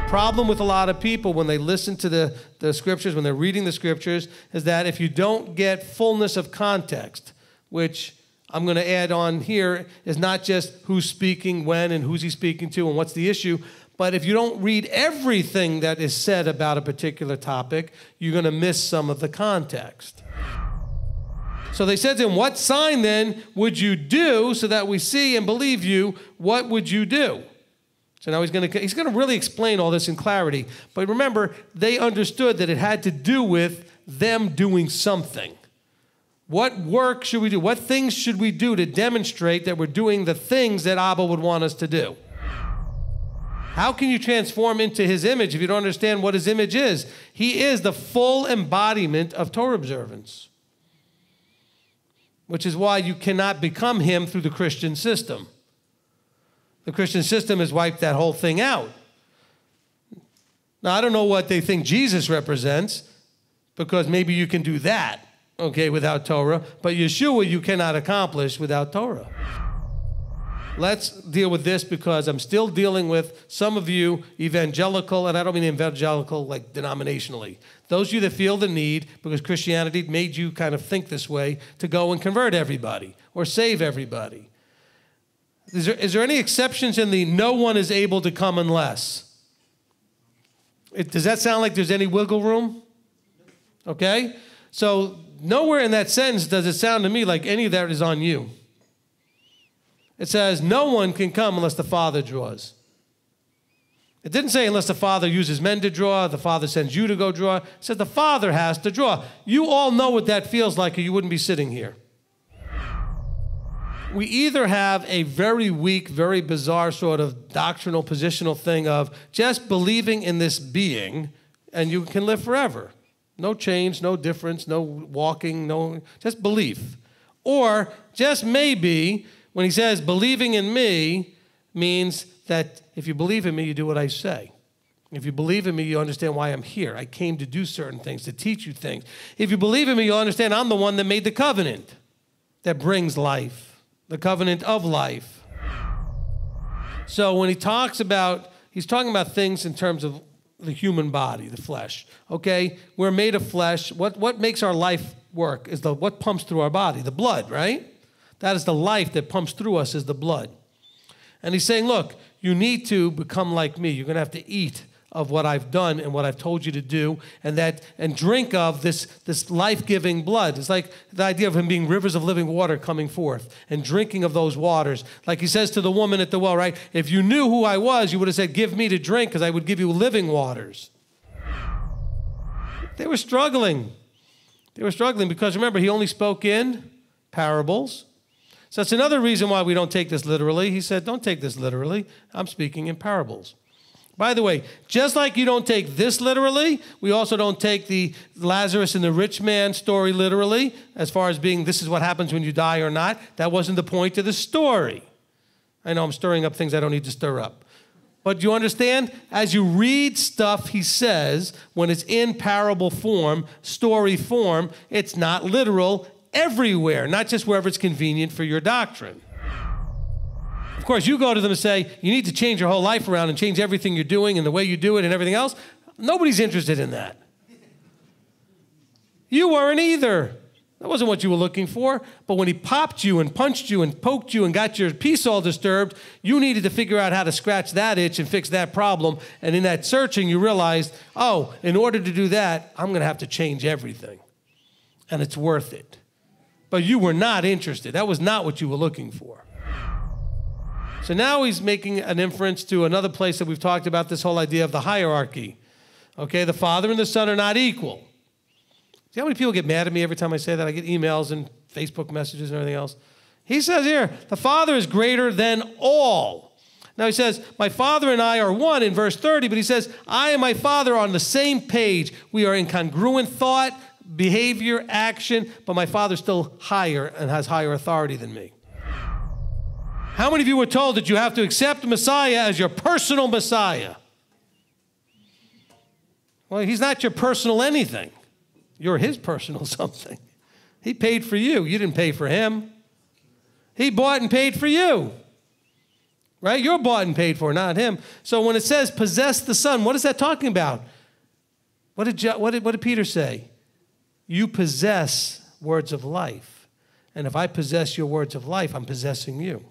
Problem with a lot of people when they listen to the scriptures, when they're reading the scriptures, is that if you don't get fullness of context, which I'm going to add on here, is not just who's speaking when and who's he speaking to and what's the issue, but if you don't read everything that is said about a particular topic, you're going to miss some of the context. So they said to him, what sign then would you do so that we see and believe you? What would you do? So now he's going to really explain all this in clarity. But remember, they understood that it had to do with them doing something. What work should we do? What things should we do to demonstrate that we're doing the things that Abba would want us to do? How can you transform into his image if you don't understand what his image is? He is the full embodiment of Torah observance, which is why you cannot become him through the Christian system. The Christian system has wiped that whole thing out. Now, I don't know what they think Jesus represents, because maybe you can do that, okay, without Torah, but Yeshua you cannot accomplish without Torah. Let's deal with this, because I'm still dealing with some of you evangelical, and I don't mean evangelical like denominationally. Those of you that feel the need, because Christianity made you kind of think this way, to go and convert everybody or save everybody. Is there any exceptions in the no one is able to come unless? Does that sound like there's any wiggle room? Okay? So nowhere in that sentence does it sound to me like any of that is on you. It says no one can come unless the Father draws. It didn't say unless the Father uses men to draw, the Father sends you to go draw. It said the Father has to draw. You all know what that feels like, or you wouldn't be sitting here. We either have a very weak, very bizarre sort of doctrinal, positional thing of just believing in this being, and you can live forever. No change, no difference, no walking, no, just belief. Or just maybe, when he says believing in me, means that if you believe in me, you do what I say. If you believe in me, you understand why I'm here. I came to do certain things, to teach you things. If you believe in me, you'll understand I'm the one that made the covenant that brings life. The covenant of life. So when he talks about, he's talking about things in terms of the human body, the flesh. Okay, we're made of flesh. What makes our life work is what pumps through our body, the blood, right? That is the life that pumps through us is the blood. And he's saying, look, you need to become like me. You're going to have to eat of what I've done and what I've told you to do, and drink of this life-giving blood. It's like the idea of him being rivers of living water coming forth and drinking of those waters. Like he says to the woman at the well, right? If you knew who I was, you would have said, give me to drink, because I would give you living waters. They were struggling. They were struggling because, remember, he only spoke in parables. So that's another reason why we don't take this literally. He said, don't take this literally. I'm speaking in parables. By the way, just like you don't take this literally, we also don't take the Lazarus and the rich man story literally, as far as being this is what happens when you die or not. That wasn't the point of the story. I know I'm stirring up things I don't need to stir up. But you understand? As you read stuff he says, when it's in parable form, story form, it's not literal everywhere, not just wherever it's convenient for your doctrine. Of course, you go to them and say, you need to change your whole life around and change everything you're doing and the way you do it and everything else. Nobody's interested in that. You weren't either. That wasn't what you were looking for. But when he popped you and punched you and poked you and got your peace all disturbed, you needed to figure out how to scratch that itch and fix that problem. And in that searching, you realized, oh, in order to do that, I'm going to have to change everything. And it's worth it. But you were not interested. That was not what you were looking for. So now he's making an inference to another place that we've talked about, this whole idea of the hierarchy. Okay, the Father and the Son are not equal. See how many people get mad at me every time I say that? I get emails and Facebook messages and everything else. He says here, the Father is greater than all. Now he says, my Father and I are one in verse 30, but he says, I and my Father are on the same page. We are in congruent thought, behavior, action, but my Father's still higher and has higher authority than me. How many of you were told that you have to accept Messiah as your personal Messiah? Well, he's not your personal anything. You're his personal something. He paid for you. You didn't pay for him. He bought and paid for you. Right? You're bought and paid for, not him. So when it says possess the Son, what is that talking about? What did Peter say? You possess words of life. And if I possess your words of life, I'm possessing you.